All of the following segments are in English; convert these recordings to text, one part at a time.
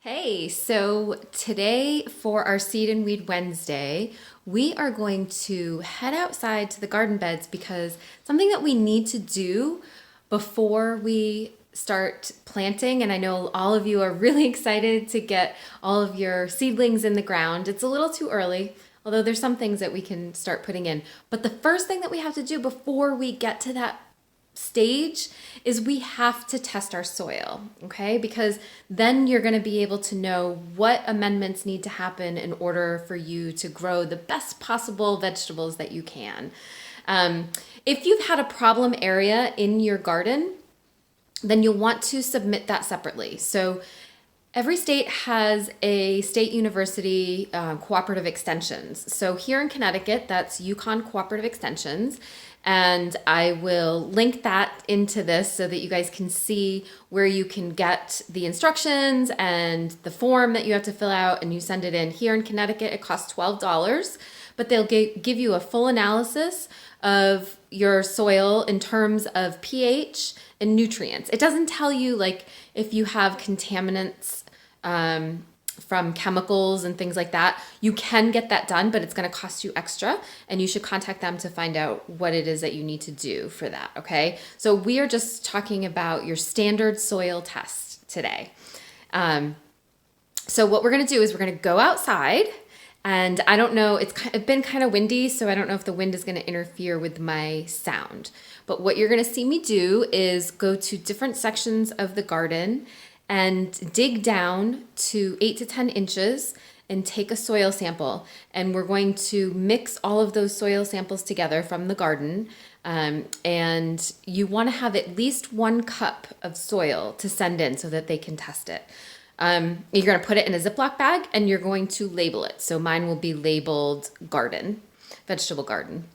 Hey, so today for our Seed and Weed Wednesday, we are going to head outside to the garden beds because something that we need to do before we start planting, and I know all of you are really excited to get all of your seedlings in the ground. It's a little too early, although there's some things that we can start putting in. But the first thing that we have to do before we get to that stage is we have to test our soil, okay? Because then you're going to be able to know what amendments need to happen in order for you to grow the best possible vegetables that you can. If you've had a problem area in your garden, then you'll want to submit that separately. So every state has a state university cooperative extensions. So here in Connecticut, that's Yukon Cooperative Extensions. And I will link that into this so that you guys can see where you can get the instructions and the form that you have to fill out and you send it in. Here in Connecticut, it costs $12, but they'll give you a full analysis of your soil in terms of pH and nutrients. It doesn't tell you like if you have contaminants from chemicals and things like that. You can get that done, but it's going to cost you extra, and you should contact them to find out what it is that you need to do for that, okay? So we are just talking about your standard soil test today. So what we're going to do is we're going to go outside, and I don't know, it's been kind of windy, so I don't know if the wind is going to interfere with my sound. But what you're going to see me do is go to different sections of the garden and dig down to 8 to 10 inches and take a soil sample. And we're going to mix all of those soil samples together from the garden. And you want to have at least 1 cup of soil to send in so that they can test it. You're going to put it in a Ziploc bag and you're going to label it. So mine will be labeled garden, vegetable garden.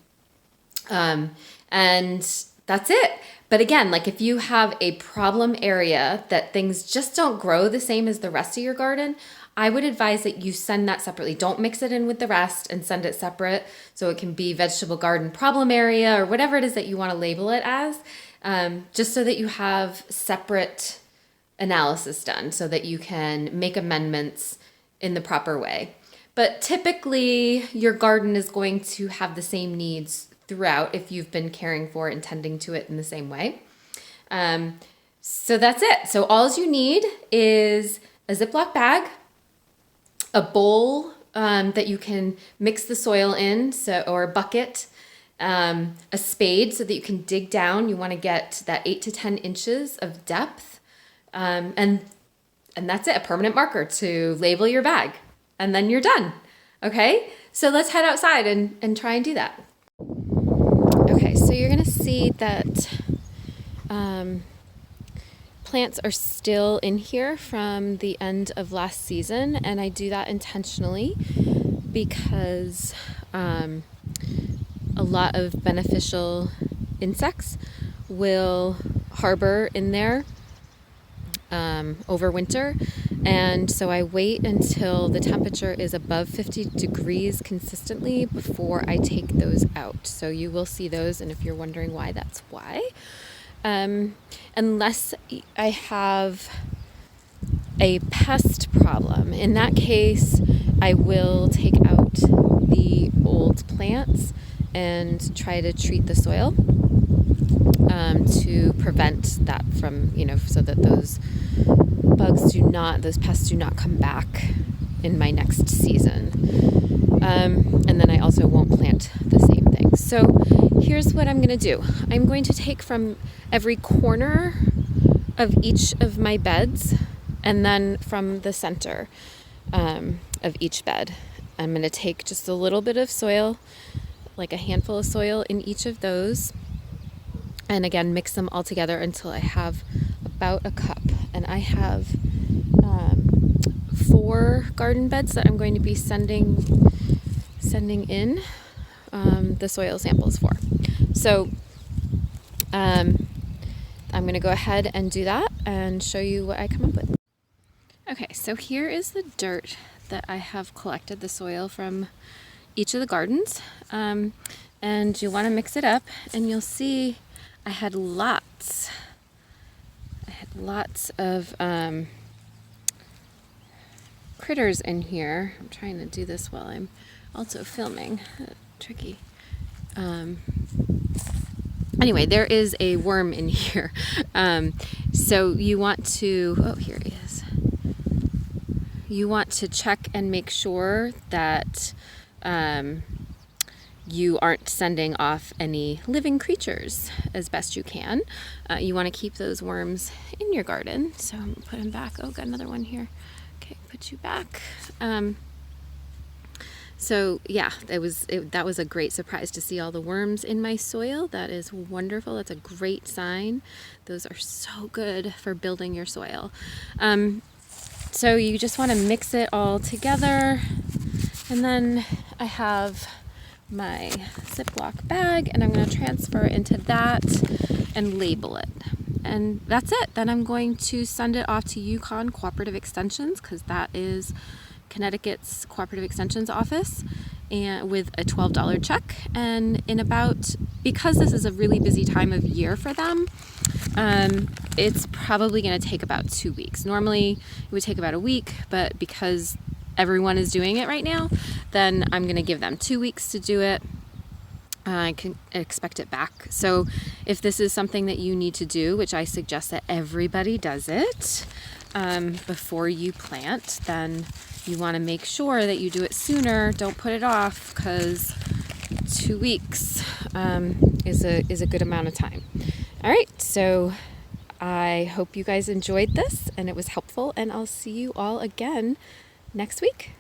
And that's it. But again, like if you have a problem area that things just don't grow the same as the rest of your garden, I would advise that you send that separately. Don't mix it in with the rest and send it separate. So it can be vegetable garden problem area or whatever it is that you want to label it as, just so that you have separate analysis done so that you can make amendments in the proper way. But typically your garden is going to have the same needs throughout if you've been caring for it and tending to it in the same way. So that's it. So all you need is a Ziploc bag, a bowl that you can mix the soil in, or a bucket, a spade so that you can dig down. You want to get that 8 to 10 inches of depth. And that's it, a permanent marker to label your bag. And then you're done. Okay? So let's head outside and try and do that. Okay, so you're going to see that plants are still in here from the end of last season, and I do that intentionally because a lot of beneficial insects will harbor in there over winter, and so I wait until the temperature is above 50 degrees consistently before I take those out. So you will see those, and if you're wondering why, that's why. Unless I have a pest problem. In that case, I will take out the old plants and try to treat the soil to prevent that from, so that those pests do not come back in my next season. And then I also won't plant the same thing. So here's what I'm going to do. I'm going to take from every corner of each of my beds and then from the center of each bed. I'm going to take just a little bit of soil, like a handful of soil in each of those. And again, mix them all together until I have about a cup. And I have 4 garden beds that I'm going to be sending in the soil samples for. So I'm going to go ahead and do that and show you what I come up with. Okay, so here is the dirt that I have collected, the soil from each of the gardens. And you want to mix it up, and you'll see I had lots of critters in here. I'm trying to do this while I'm also filming. Tricky. Anyway, there is a worm in here. So you want to, oh, here he is. You want to check and make sure that you aren't sending off any living creatures as best you can. You want to keep those worms in your garden. So I'm going to put him back. Oh, got another one here. Okay, put you back. So yeah, that was a great surprise to see all the worms in my soil. That is wonderful. That's a great sign. Those are so good for building your soil. So you just want to mix it all together. And then I have my Ziploc bag and I'm going to transfer it into that and label it. And that's it. Then I'm going to send it off to Yukon Cooperative Extensions, because that is Connecticut's Cooperative Extensions office, and with a $12 check. And because this is a really busy time of year for them, it's probably going to take about 2 weeks. Normally it would take about a week, but because everyone is doing it right now, then I'm going to give them 2 weeks to do it. I can expect it back. So if this is something that you need to do, which I suggest that everybody does it before you plant, then you want to make sure that you do it sooner. Don't put it off, because 2 weeks is a good amount of time. All right, so I hope you guys enjoyed this and it was helpful, and I'll see you all again next week.